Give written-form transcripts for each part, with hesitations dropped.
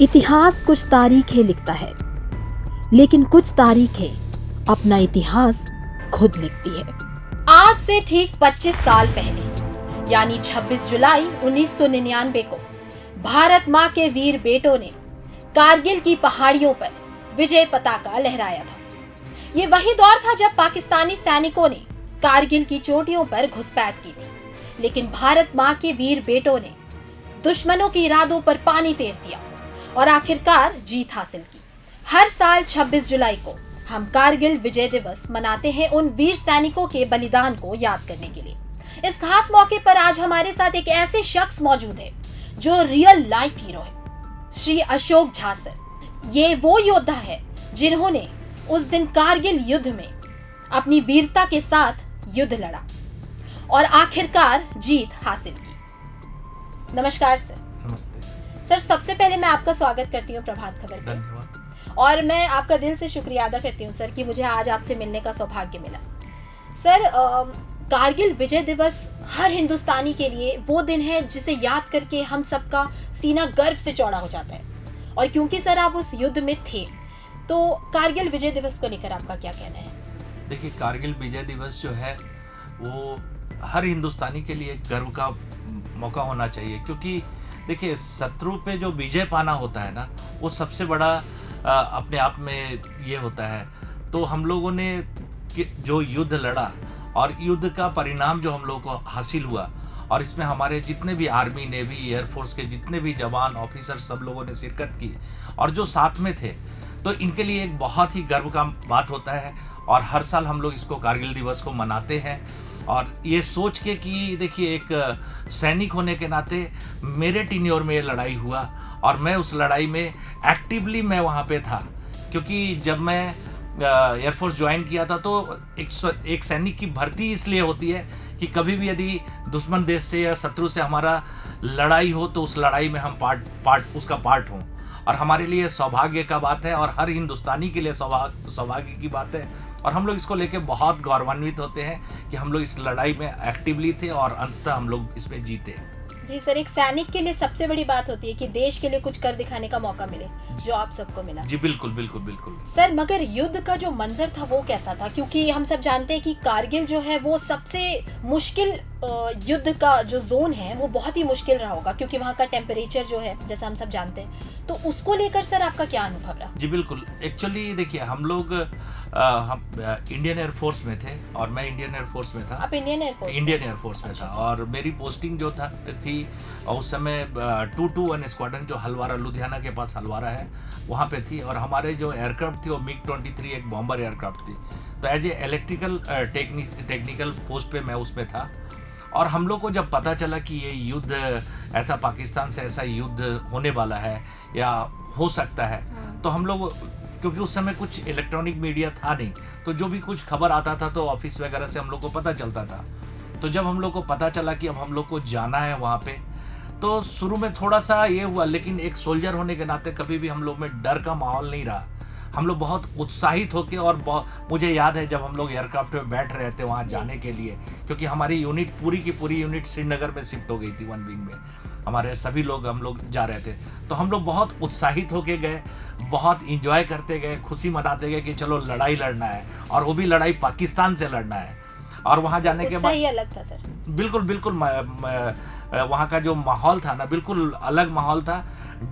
इतिहास कुछ तारीखें लिखता है, लेकिन कुछ तारीखें अपना इतिहास खुद लिखती है। आज से ठीक 25 साल पहले यानी 26 जुलाई 1999 को भारत माँ के वीर बेटों ने कारगिल की पहाड़ियों पर विजय पताका लहराया था। ये वही दौर था जब पाकिस्तानी सैनिकों ने कारगिल की चोटियों पर घुसपैठ की थी, लेकिन भारत माँ के वीर बेटों ने दुश्मनों के इरादों पर पानी फेर दिया और आखिरकार जीत हासिल की। हर साल 26 जुलाई को हम कारगिल विजय दिवस मनाते हैं उन वीर सैनिकों के बलिदान को याद करने के लिए। इस खास मौके पर आज हमारे साथ एक ऐसे शख्स मौजूद है जो रियल लाइफ हीरो है, श्री अशोक झा सर। ये वो योद्धा है जिन्होंने उस दिन कारगिल युद्ध में अपनी वीरता के साथ युद्ध लड़ा और आखिरकार जीत हासिल की। नमस्कार सर। नमस्ते सर, सबसे पहले मैं आपका स्वागत करती हूँ प्रभात खबर पर। धन्यवाद। और मैं आपका दिल से शुक्रिया अदा करती हूँ सर कि मुझे आज आपसे मिलने का सौभाग्य मिला। सर, कारगिल विजय दिवस हर हिंदुस्तानी के लिए वो दिन है जिसे याद करके हम सबका सीना गर्व से चौड़ा हो जाता है। और क्योंकि सर आप उस युद्ध में थे, तो कारगिल विजय दिवस को लेकर आपका क्या कहना है? देखिए, कारगिल विजय दिवस जो है वो हर हिंदुस्तानी के लिए गर्व का मौका होना चाहिए, क्योंकि देखिए शत्रु पे जो विजय पाना होता है ना, वो सबसे बड़ा अपने आप में ये होता है। तो हम लोगों ने जो युद्ध लड़ा और युद्ध का परिणाम जो हम लोगों को हासिल हुआ, और इसमें हमारे जितने भी आर्मी, नेवी, एयरफोर्स के जितने भी जवान, ऑफिसर, सब लोगों ने शिरकत की और जो साथ में थे, तो इनके लिए एक बहुत ही गर्व का बात होता है। और हर साल हम लोग इसको कारगिल दिवस को मनाते हैं, और ये सोच के कि देखिए एक सैनिक होने के नाते मेरे टेन्योर में ये लड़ाई हुआ और मैं उस लड़ाई में एक्टिवली मैं वहाँ पे था। क्योंकि जब मैं एयरफोर्स ज्वाइन किया था तो एक सैनिक की भर्ती इसलिए होती है कि कभी भी यदि दुश्मन देश से या शत्रु से हमारा लड़ाई हो तो उस लड़ाई में हम उसका पार्ट हों। और हमारे लिए सौभाग्य का बात है और हर हिंदुस्तानी के लिए सौभाग्य की बात है, और हम लोग इसको लेके बहुत गौरवान्वित होते हैं कि हम लोग इस लड़ाई में एक्टिवली थे और अंततः हम लोग इसमें जीते। जी सर, एक सैनिक के लिए सबसे बड़ी बात होती है कि देश के लिए कुछ कर दिखाने का मौका मिले, जो आप सबको मिला। जी बिल्कुल बिल्कुल बिल्कुल। सर, मगर युद्ध का जो मंजर था वो कैसा था? क्योंकि हम सब जानते हैं कि कारगिल जो है वो सबसे मुश्किल युद्ध का जो जोन है वो बहुत ही मुश्किल रहा होगा, क्योंकि वहाँ का टेम्परेचर जो है जैसा हम सब जानते हैं। तो उसको लेकर सर आपका क्या अनुभव रहा? जी बिल्कुल। एक्चुअली देखिए, हम लोग हम इंडियन एयरफोर्स में थे और मैं इंडियन एयरफोर्स में था। आप इंडियन एयरफोर्स में था और मेरी पोस्टिंग जो थी उस समय 221 स्क्वाड्रन जो हलवारा, लुधियाना के पास हलवारा है, वहाँ पे थी। और हमारे जो एयरक्राफ्ट थी वो MiG-23 एक बॉम्बर एयरक्राफ्ट थी। तो as a electrical technical post पे मैं उसमें था। और हम लोग को जब पता चला कि ये युद्ध ऐसा पाकिस्तान से ऐसा युद्ध होने वाला है या हो सकता है, तो हम लोग, क्योंकि उस समय कुछ इलेक्ट्रॉनिक मीडिया था नहीं, तो जो भी कुछ खबर आता था तो ऑफिस वगैरह से हम लोग को पता चलता था। तो जब हम लोग को पता चला कि अब हम लोग को जाना है वहाँ पे, तो शुरू में थोड़ा सा ये हुआ, लेकिन एक सोल्जर होने के नाते कभी भी हम लोग में डर का माहौल नहीं रहा। हम लोग बहुत उत्साहित होके, और मुझे याद है जब हम लोग एयरक्राफ्ट में बैठ रहे थे वहाँ जाने के लिए, क्योंकि हमारी यूनिट पूरी की पूरी यूनिट श्रीनगर में शिफ्ट हो गई थी, वन विंग में हमारे सभी लोग, हम लोग जा रहे थे। तो हम लोग बहुत उत्साहित होके गए, बहुत इंजॉय करते गए, खुशी मनाते गए कि चलो लड़ाई लड़ना है, और वो भी लड़ाई पाकिस्तान से लड़ना है। और वहाँ जाने के बाद सही अलग था सर। बिल्कुल बिल्कुल। वहाँ का जो माहौल था ना, बिल्कुल अलग माहौल था।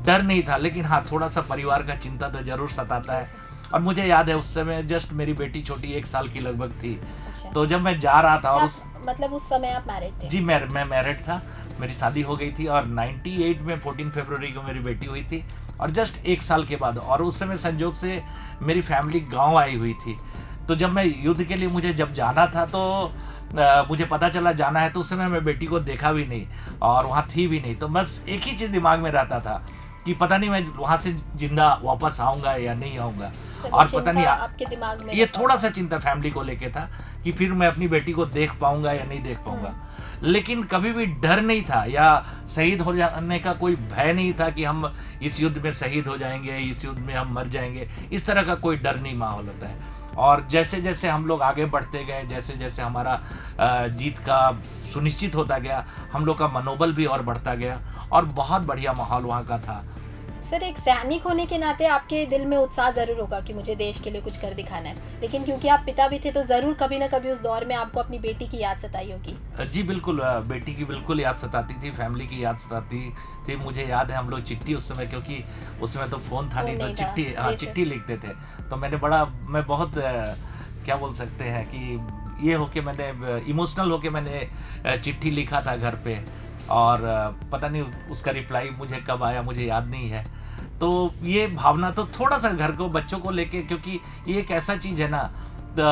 डर नहीं था, लेकिन हाँ थोड़ा सा परिवार का चिंता तो जरूर सताता है। और मुझे याद है उस समय जस्ट मेरी बेटी छोटी 1 साल की लगभग थी। अच्छा। तो जब मैं जा रहा था, और मतलब उस समय आप मैरिड थे? जी मैं मैरिड था, मेरी शादी हो गई थी, और 98 में 14 फरवरी को मेरी बेटी हुई थी, और जस्ट 1 साल के बाद। और उस समय संजोग से मेरी फैमिली गाँव आई हुई थी। तो जब मैं युद्ध के लिए मुझे जब जाना था, तो मुझे पता चला जाना है, तो उस समय मैं बेटी को देखा भी नहीं और वहाँ थी भी नहीं। तो बस एक ही चीज़ दिमाग में रहता था कि पता नहीं मैं वहाँ से जिंदा वापस आऊँगा या नहीं आऊँगा। और पता नहीं आपके दिमाग में ये थोड़ा सा चिंता फैमिली को लेके था कि फिर मैं अपनी बेटी को देख पाऊँगा या नहीं देख पाऊँगा। लेकिन कभी भी डर नहीं था, या शहीद हो जाने का कोई भय नहीं था कि हम इस युद्ध में शहीद हो जाएंगे, इस युद्ध में हम मर जाएंगे, इस तरह का कोई डर नहीं माहौल होता है। और जैसे जैसे हम लोग आगे बढ़ते गए, जैसे जैसे हमारा जीत का सुनिश्चित होता गया, हम लोग का मनोबल भी और बढ़ता गया, और बहुत बढ़िया माहौल वहाँ का था। सर, एक सैनिक होने के नाते आपके दिल में उत्साह ज़रूर होगा कि मुझे देश के लिए कुछ कर दिखाना है, लेकिन क्योंकि आप पिता भी थे तो ज़रूर कभी ना कभी उस दौर में आपको अपनी बेटी की याद सताई होगी। जी बिल्कुल, बेटी की बिल्कुल याद सताती थी, फैमिली की याद सताती थी। मुझे याद है हम लोग चिट्ठी उस समय, क्योंकि उस समय तो फ़ोन था नहीं, तो चिट्ठी लिखते थे। तो मैं बहुत क्या बोल सकते हैं कि ये होके मैंने इमोशनल होके मैंने चिट्ठी लिखा था घर पे, और पता नहीं उसका रिप्लाई मुझे कब आया मुझे याद नहीं है। तो ये भावना तो थोड़ा सा घर को बच्चों को लेके, क्योंकि ये एक ऐसा चीज़ है ना,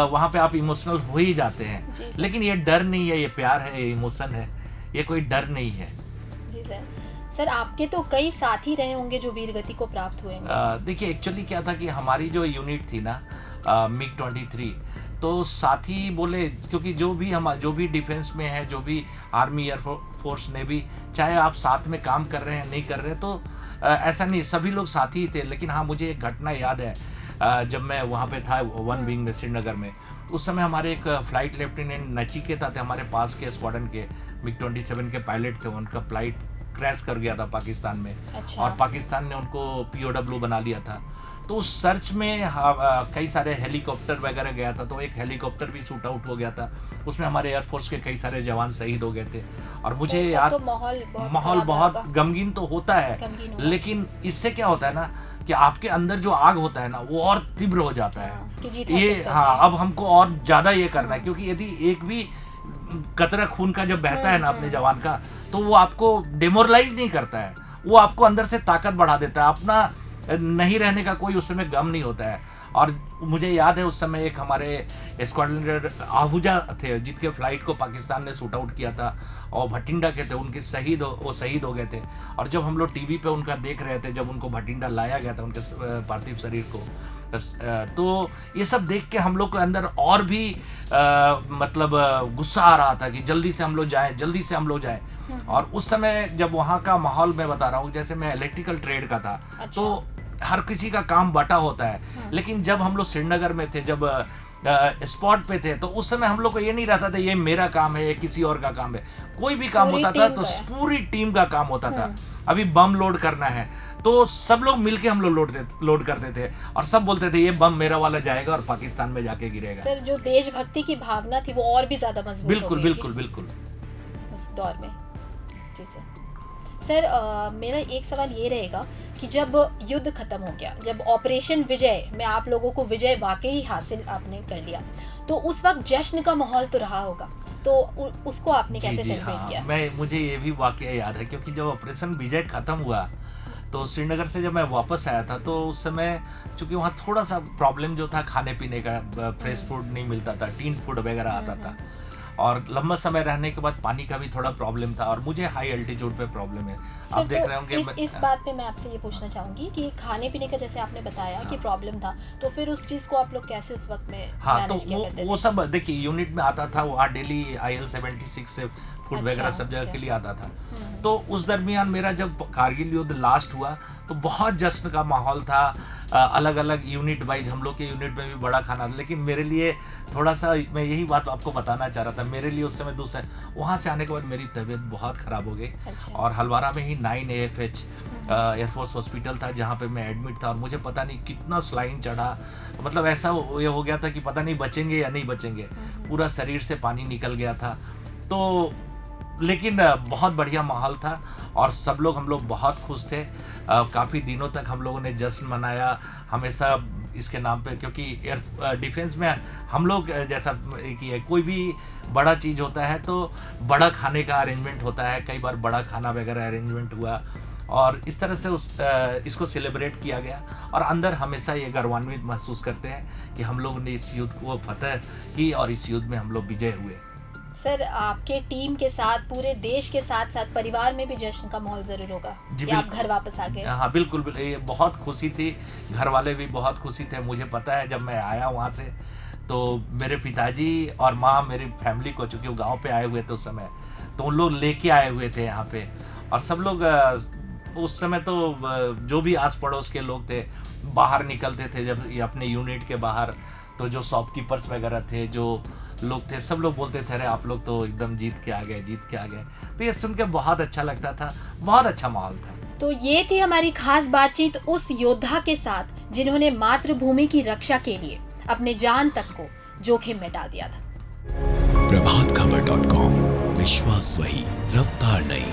वहाँ पे आप इमोशनल हो ही जाते हैं, लेकिन ये डर नहीं है, ये प्यार है, ये इमोशन है, ये कोई डर नहीं है। जी सर। सर, आपके तो कई साथी रहे होंगे जो वीर गति को प्राप्त हुए होंगे। देखिए एक्चुअली क्या था कि हमारी जो यूनिट थी ना, MiG-23, तो साथी बोले, क्योंकि जो भी डिफेंस में है, जो भी आर्मी, एयर फोर्स, नेवी, चाहे आप साथ में काम कर रहे हैं नहीं कर रहे, तो ऐसा नहीं, सभी लोग साथी ही थे। लेकिन हाँ, मुझे एक घटना याद है, जब मैं वहाँ पे था 1 विंग में श्रीनगर में, उस समय हमारे एक फ्लाइट लेफ्टिनेंट नचिकेता थे, हमारे पास के स्क्वाड्रन के MiG-27 के पायलट थे। उनका फ्लाइट क्रैश कर गया था पाकिस्तान में। अच्छा। और पाकिस्तान ने उनको POW बना लिया था। तो उस सर्च में कई सारे हेलीकॉप्टर वगैरह गया था, तो एक हेलीकॉप्टर भी शूट आउट हो गया था, उसमें हमारे एयरफोर्स के कई सारे जवान शहीद हो गए थे। और मुझे याद, तो माहौल बहुत गमगीन तो होता है, लेकिन इससे क्या होता है ना कि आपके अंदर जो आग होता है ना, वो और तीव्र हो जाता है। ये हाँ, अब हमको और ज़्यादा ये करना है, क्योंकि यदि एक भी कतरा खून का जब बहता है ना अपने जवान का, तो वो आपको डिमोरलाइज नहीं करता है, वो आपको अंदर से ताकत बढ़ा देता है। अपना नहीं रहने का कोई उस समय गम नहीं होता है। और मुझे याद है उस समय एक हमारे स्क्वाड्रन लीडर आहूजा थे, जिनके फ्लाइट को पाकिस्तान ने शूट आउट किया था, और भटिंडा के थे, उनके वो शहीद हो गए थे। और जब हम लोग टीवी पे उनका देख रहे थे, जब उनको भटिंडा लाया गया था, उनके पार्थिव शरीर को, तो ये सब देख के हम लोग के अंदर और भी मतलब गुस्सा आ रहा था कि जल्दी से हम लोग जाएं। और उस समय जब वहाँ का माहौल मैं बता रहा हूँ, जैसे मैं इलेक्ट्रिकल ट्रेड का था, तो हर किसी का काम बटा होता है। लेकिन जब हम लोग श्रीनगर में थे, जब स्पॉट पे थे, तो उस समय हम लोग को ये नहीं रहता था ये मेरा काम है, ये किसी और का काम है। कोई भी काम होता था तो पूरी टीम का काम होता था। अभी बम लोड करना है तो सब लोग मिलके हम लोग लोड करते थे, और सब बोलते थे ये बम मेरा वाला जाएगा और पाकिस्तान में जाके गिरेगा। सर, जो देशभक्ति की भावना थी वो और भी ज्यादा मजबूत बिल्कुल बिल्कुल बिल्कुल उस दौर में। जी सर, मेरा एक सवाल ये रहेगा कि जब युद्ध खत्म हो गया, जब ऑपरेशन विजय में आप लोगों को विजय वाकई हासिल आपने कर लिया, तो उस वक्त जश्न का माहौल तो रहा होगा, तो उसको आपने कैसे सेलिब्रेट किया? मुझे ये भी वाकया याद है, क्योंकि जब ऑपरेशन विजय खत्म हुआ तो श्रीनगर से जब मैं वापस आया था, तो उस समय चूंकि वहाँ थोड़ा सा प्रॉब्लम जो था, खाने पीने का फ्रेश फूड नहीं मिलता था, टीन फूड वगैरह आता था, और लंबा समय रहने के बाद पानी का भी थोड़ा प्रॉब्लम था, और मुझे हाई एल्टीट्यूड पे प्रॉब्लम है। आप देख रहे होंगे इस बात पे मैं आपसे ये पूछना चाहूंगी कि खाने पीने का जैसे आपने बताया कि प्रॉब्लम था, तो फिर उस चीज को आप लोग कैसे उस वक्त में मैनेज किया करते थे? वो सब देखिए यूनिट में आता था, वहाँ डेली IL-76 से फूड वगैरह सब जगह के लिए आता था। तो उस दरमियान मेरा जब कारगिल युद्ध लास्ट हुआ तो बहुत जश्न का माहौल था। अलग अलग यूनिट वाइज, हम लोग के यूनिट में भी बड़ा खाना, लेकिन मेरे लिए थोड़ा सा, मैं यही बात आपको बताना चाह रहा था, मेरे लिए उस समय दूसरा, वहाँ से आने के बाद मेरी तबीयत बहुत ख़राब हो गई। और हलवारा में ही 9 AFH एयरफोर्स हॉस्पिटल था, जहाँ पे मैं एडमिट था, और मुझे पता नहीं कितना स्लाइन चढ़ा, मतलब ऐसा ये हो गया था कि पता नहीं बचेंगे या नहीं बचेंगे, पूरा शरीर से पानी निकल गया था। तो लेकिन बहुत बढ़िया माहौल था, और सब लोग, हम लोग बहुत खुश थे। काफ़ी दिनों तक हम लोगों ने जश्न मनाया हमेशा इसके नाम पे, क्योंकि एयर डिफेंस में हम लोग जैसा कि है, कोई भी बड़ा चीज़ होता है तो बड़ा खाने का अरेंजमेंट होता है, कई बार बड़ा खाना वगैरह अरेंजमेंट हुआ, और इस तरह से इसको सेलिब्रेट किया गया। और अंदर हमेशा ये गर्वान्वित महसूस करते हैं कि हम लोगों ने इस युद्ध को फतह की, और इस युद्ध में हम लोग विजय हुए। सर, आपके टीम के साथ, पूरे देश के साथ साथ परिवार में भी जश्न का माहौल जरूर होगा कि आप घर वापस आ गए। हाँ बिल्कुल, ये बहुत खुशी थी, घर वाले भी बहुत खुशी थे। मुझे पता है जब मैं आया वहाँ से, तो मेरे पिताजी और माँ मेरी फैमिली को, चूँकि वो गाँव पे आए हुए थे उस समय, तो उन लोग लेके आए हुए थे यहाँ पे, और सब लोग उस समय तो जो भी आस पड़ोस के लोग थे बाहर निकलते थे, जब ये अपने यूनिट के बाहर, तो जो शॉपकीपर्स वगैरह थे, जो लोग थे, सब लोग बोलते थे अरे आप लोग तो एकदम जीत के आ गए। तो ये सुन के बहुत अच्छा लगता था, बहुत अच्छा माहौल था। तो ये थी हमारी खास बातचीत उस योद्धा के साथ जिन्होंने मातृभूमि की रक्षा के लिए अपने जान तक को जोखिम में डाल दिया था। प्रभातखबर.com, विश्वास वही, रफ्तार नहीं।